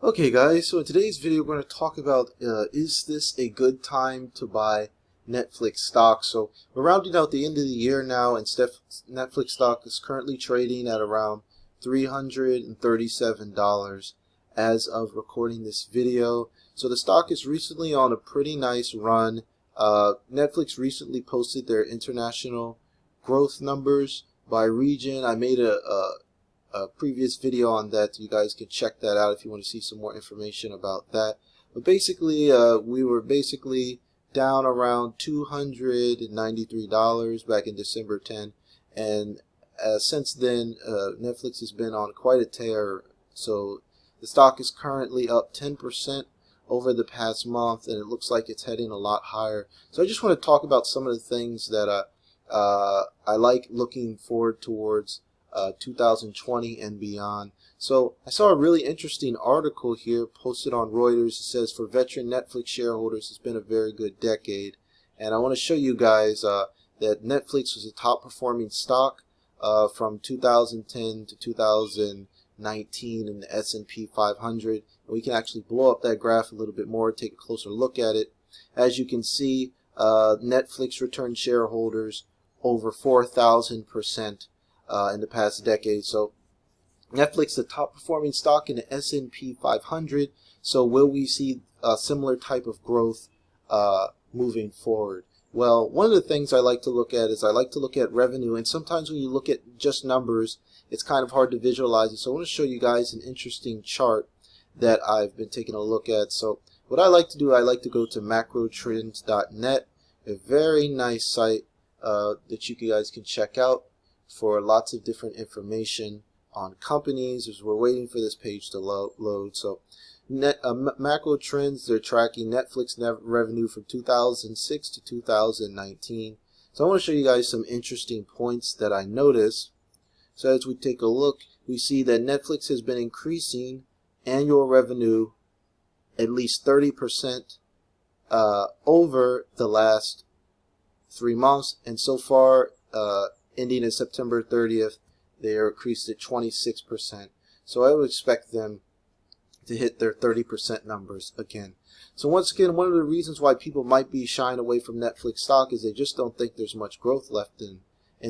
Okay guys, so in today's video we're going to talk about is this a good time to buy Netflix stock. So we're rounding out the end of the year now, and Netflix stock is currently trading at around $337 as of recording this video. So the stock is recently on a pretty nice run. Netflix recently posted their international growth numbers by region. I made a previous video on that. You guys can check that out if you want to see some more information about that. But basically, we were down around $293 back in December 10, and since then, Netflix has been on quite a tear. So the stock is currently up 10% over the past month, and it looks like it's heading a lot higher. So I just want to talk about some of the things that I like looking forward towards 2020 and beyond. So I saw a really interesting article here posted on Reuters. It says, for veteran Netflix shareholders, it's been a very good decade. And I want to show you guys that Netflix was a top performing stock from 2010 to 2019 in the S&P 500. And we can actually blow up that graph a little bit more, take a closer look at it. As you can see, Netflix returned shareholders over 4,000% in the past decade. So Netflix, the top performing stock in the S&P 500. So will we see a similar type of growth moving forward? Well, one of the things I like to look at is I like to look at revenue, and sometimes when you look at just numbers, it's kind of hard to visualize it. So I want to show you guys an interesting chart that I've been taking a look at. So what I like to do, I like to go to macrotrends.net, a very nice site that you guys can check out for lots of different information on companies as we're waiting for this page to load. So macro trends, they're tracking Netflix revenue from 2006 to 2019. So I want to show you guys some interesting points that I noticed. So as we take a look, we see that Netflix has been increasing annual revenue at least 30% over the last 3 months, and so far ending in September 30th, they are increased at 26%. So I would expect them to hit their 30% numbers again. So once again, one of the reasons why people might be shying away from Netflix stock is they just don't think there's much growth left in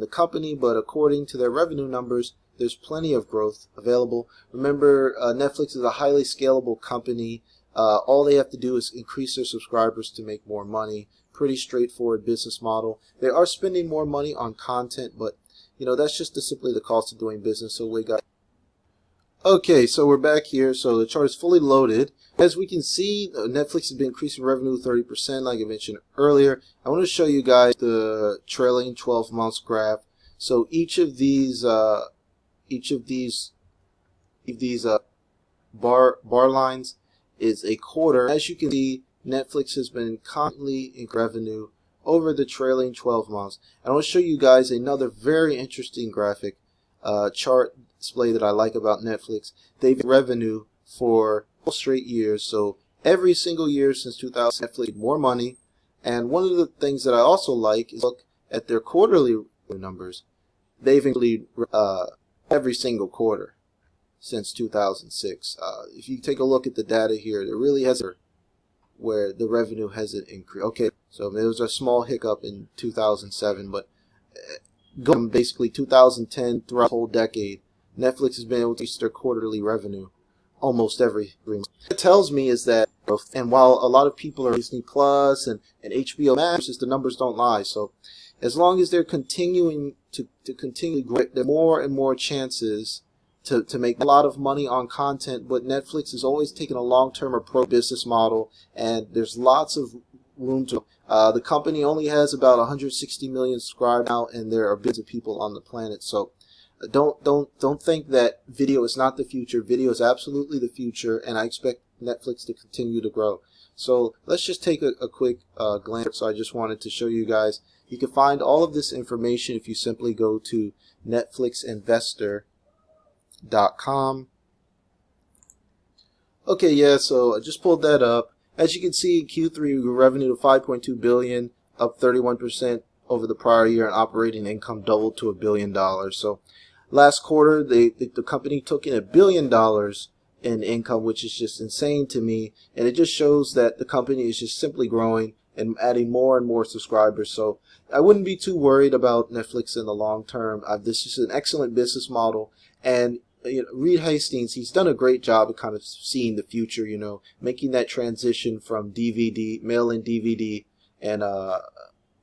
the company. But according to their revenue numbers, there's plenty of growth available. Remember, Netflix is a highly scalable company. All they have to do is increase their subscribers to make more money. Pretty straightforward business model. They are spending more money on content, but you know, that's just simply the cost of doing business. So we got okay, so we're back here. So the chart is fully loaded. As we can see, Netflix has been increasing revenue 30%, like I mentioned earlier. I want to show you guys the trailing 12 months graph. So each of these bar lines is a quarter. As you can see, Netflix has been constantly in revenue over the trailing 12 months. And I want to show you guys another very interesting graphic chart display that I like about Netflix. They've revenue for straight years. So every single year since 2000, Netflix made more money. And one of the things that I also like is look at their quarterly numbers. They've included every single quarter since 2006. If you take a look at the data here, there really hasn't where the revenue hasn't increased. Okay, so there was a small hiccup in 2007, but going basically 2010 throughout the whole decade, Netflix has been able to increase their quarterly revenue almost every 3 months. What it tells me is that, and while a lot of people are Disney Plus and HBO Max, the numbers don't lie. So as long as they're continuing to continually grow, there are more and more chances to make a lot of money on content. But Netflix is always taking a long-term approach business model, and there's lots of room to. The company only has about 160 million subscribers now, and there are billions of people on the planet. So don't think that video is not the future. Video is absolutely the future, and I expect Netflix to continue to grow. So let's just take a quick glance. So I just wanted to show you guys. You can find all of this information if you simply go to netflixinvestor.com. Okay, yeah, so I just pulled that up. As you can see, in Q3 revenue to $5.2 billion, up 31% over the prior year, and operating income doubled to $1 billion. So last quarter, the company took in $1 billion in income, which is just insane to me. And it just shows that the company is just simply growing and adding more and more subscribers. So I wouldn't be too worried about Netflix in the long term. This is an excellent business model. And Reed Hastings, he's done a great job of kind of seeing the future, making that transition from DVD, mail-in DVD, and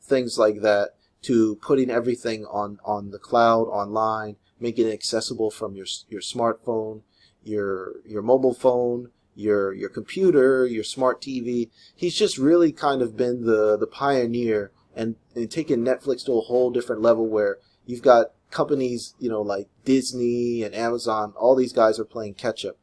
things like that, to putting everything on the cloud, online, making it accessible from your smartphone, your mobile phone, your computer, your smart TV. He's just really kind of been the pioneer and taken Netflix to a whole different level, where you've got companies, like Disney and Amazon. All these guys are playing catch up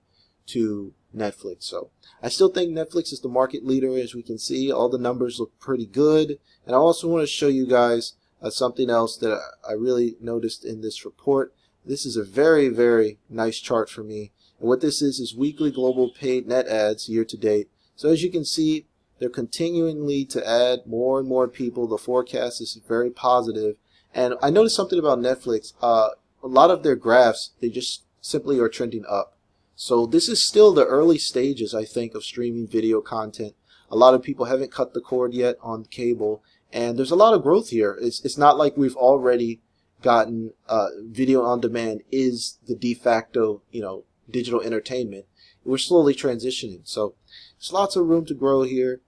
to Netflix. So I still think Netflix is the market leader. As we can see, all the numbers look pretty good. And I also want to show you guys something else that I really noticed in this report. This is a very, very nice chart for me. And what this is weekly global paid net ads year to date. So as you can see, they're continually to add more and more people. The forecast is very positive. And I noticed something about Netflix. A lot of their graphs, they just simply are trending up. So this is still the early stages, I think, of streaming video content. A lot of people haven't cut the cord yet on cable, and there's a lot of growth here. It's not like we've already gotten video on demand is the de facto, digital entertainment. We're slowly transitioning. So there's lots of room to grow here.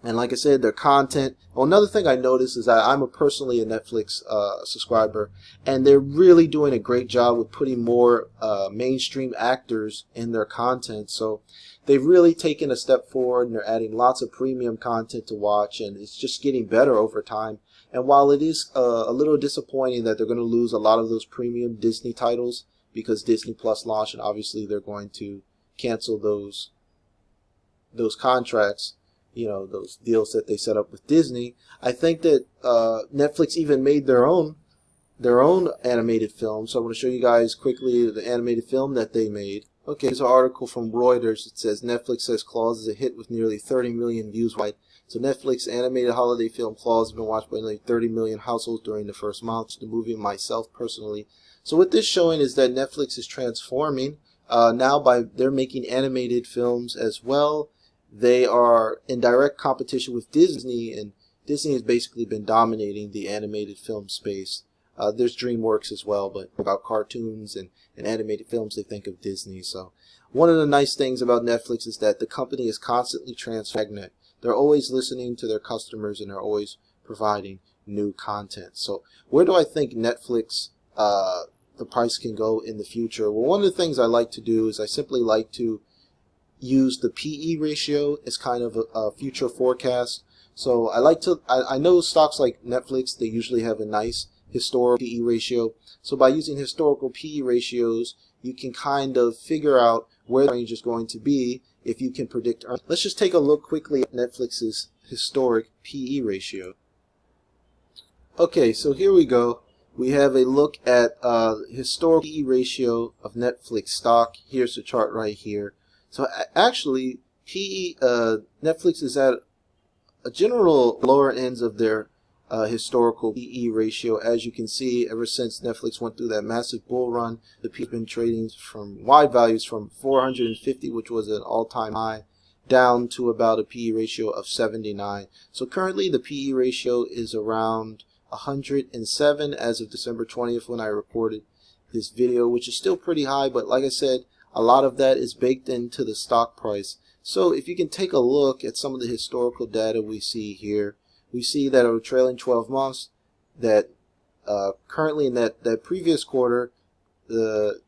And like I said, their content. Well, another thing I noticed is that I'm personally a Netflix subscriber, and they're really doing a great job with putting more mainstream actors in their content. So they've really taken a step forward, and they're adding lots of premium content to watch, and it's just getting better over time. And while it is a little disappointing that they're going to lose a lot of those premium Disney titles because Disney Plus launched, and obviously they're going to cancel those contracts, those deals that they set up with Disney. I think that Netflix even made their own animated film. So I want to show you guys quickly the animated film that they made. Okay, here's an article from Reuters. It says Netflix says Claws is a hit with nearly 30 million views wide. So Netflix animated holiday film Claws has been watched by nearly 30 million households during the first month. The movie myself personally. So what this showing is that Netflix is transforming now they're making animated films as well. They are in direct competition with Disney, and Disney has basically been dominating the animated film space. There's DreamWorks as well, but about cartoons and animated films, they think of Disney. So one of the nice things about Netflix is that the company is constantly transforming. They're always listening to their customers, and they're always providing new content. So where do I think Netflix, the price can go in the future? Well, one of the things I like to do is I simply like to use the PE ratio as kind of a future forecast. So I know stocks like Netflix, they usually have a nice historical PE ratio. So by using historical PE ratios, you can kind of figure out where the range is going to be if you can predict earnings. Let's just take a look quickly at Netflix's historic PE ratio. Okay, so here we go. We have a look at historical PE ratio of Netflix stock. Here's the chart right here. So actually, Netflix is at a general lower ends of their historical PE ratio. As you can see, ever since Netflix went through that massive bull run, the PE has been trading from wide values from 450, which was an all-time high, down to about a PE ratio of 79. So currently, the PE ratio is around 107 as of December 20th when I recorded this video, which is still pretty high, but like I said, a lot of that is baked into the stock price. So if you can take a look at some of the historical data we see here, we see that over trailing 12 months, that currently in that previous quarter, the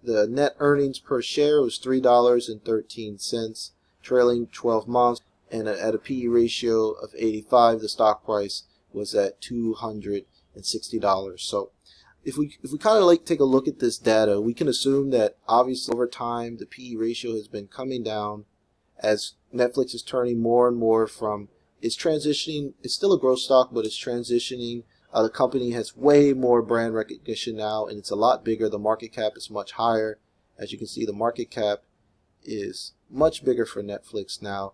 net earnings per share was $3.13, trailing 12 months, and at a PE ratio of 85, the stock price was at $260. So if we kind of like take a look at this data, we can assume that obviously over time the PE ratio has been coming down as Netflix is turning more and more from, it's transitioning, it's still a growth stock, but it's transitioning. The company has way more brand recognition now, and it's a lot bigger. The market cap is much higher. As you can see, the market cap is much bigger for Netflix now.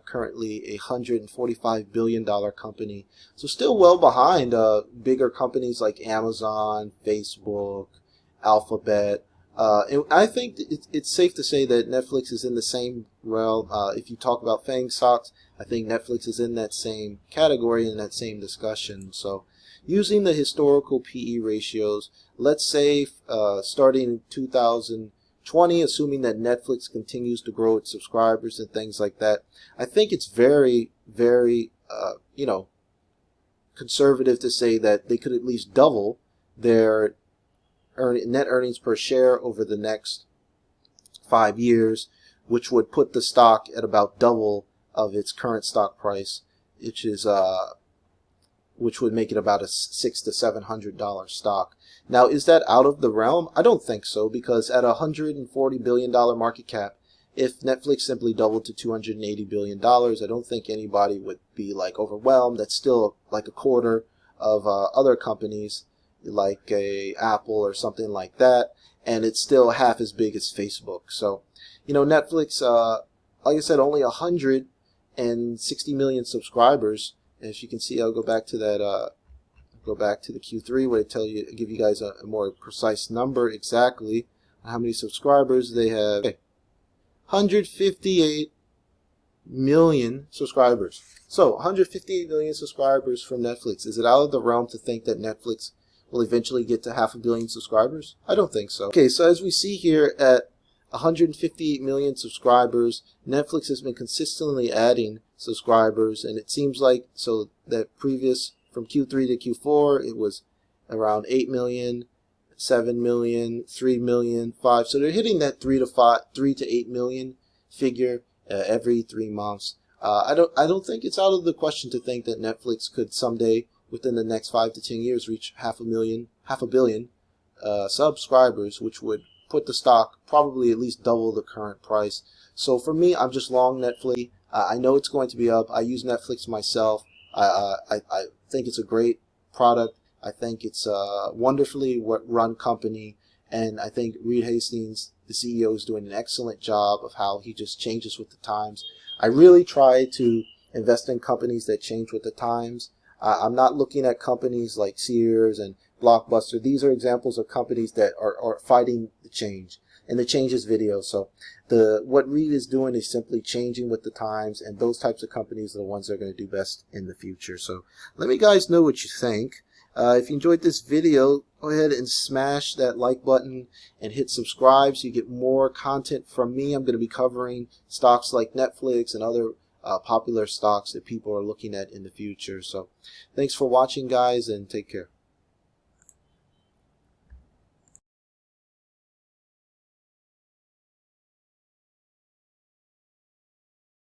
Currently a $145 billion company. So still well behind bigger companies like Amazon, Facebook, Alphabet. And I think it's safe to say that Netflix is in the same realm. If you talk about FANG stocks, I think Netflix is in that same category, in that same discussion. So using the historical PE ratios, let's say starting in 2020, assuming that Netflix continues to grow its subscribers and things like that, I think it's very, very, conservative to say that they could at least double their net earnings per share over the next 5 years, which would put the stock at about double of its current stock price, which would make it about a $600 to $700 stock. Now, is that out of the realm? I don't think so, because at a $140 billion market cap, if Netflix simply doubled to $280 billion, I don't think anybody would be like overwhelmed. That's still like a quarter of other companies like a Apple or something like that, and it's still half as big as Facebook. So, Netflix, like I said, only 160 million subscribers. As you can see, I'll go back to that. Go back to the Q3 where I give you guys a more precise number exactly on how many subscribers they have. Okay. 158 million subscribers. So 158 million subscribers from Netflix. Is it out of the realm to think that Netflix will eventually get to 500 million subscribers? I don't think so. Okay, so as we see here at 158 million subscribers, Netflix has been consistently adding subscribers, and it seems like so that previous from Q3 to Q4 it was around 8 million, 7 million, 3 million, 5. So they're hitting that 3 to 8 million figure every 3 months. I don't think it's out of the question to think that Netflix could someday, within the next 5 to 10 years, reach half a billion subscribers, which would put the stock probably at least double the current price. So for me, I'm just long Netflix. I know it's going to be up. I use Netflix myself. I think it's a great product. I think it's a wonderfully run company, and I think Reed Hastings, the CEO, is doing an excellent job of how he just changes with the times. I really try to invest in companies that change with the times. I'm not looking at companies like Sears and Blockbuster. These are examples of companies that are fighting the change, and the change is video. So what Reed is doing is simply changing with the times, and those types of companies are the ones that are going to do best in the future. So let me guys know what you think. If you enjoyed this video, go ahead and smash that like button and hit subscribe so you get more content from me. I'm going to be covering stocks like Netflix and other popular stocks that people are looking at in the future. So thanks for watching, guys, and take care.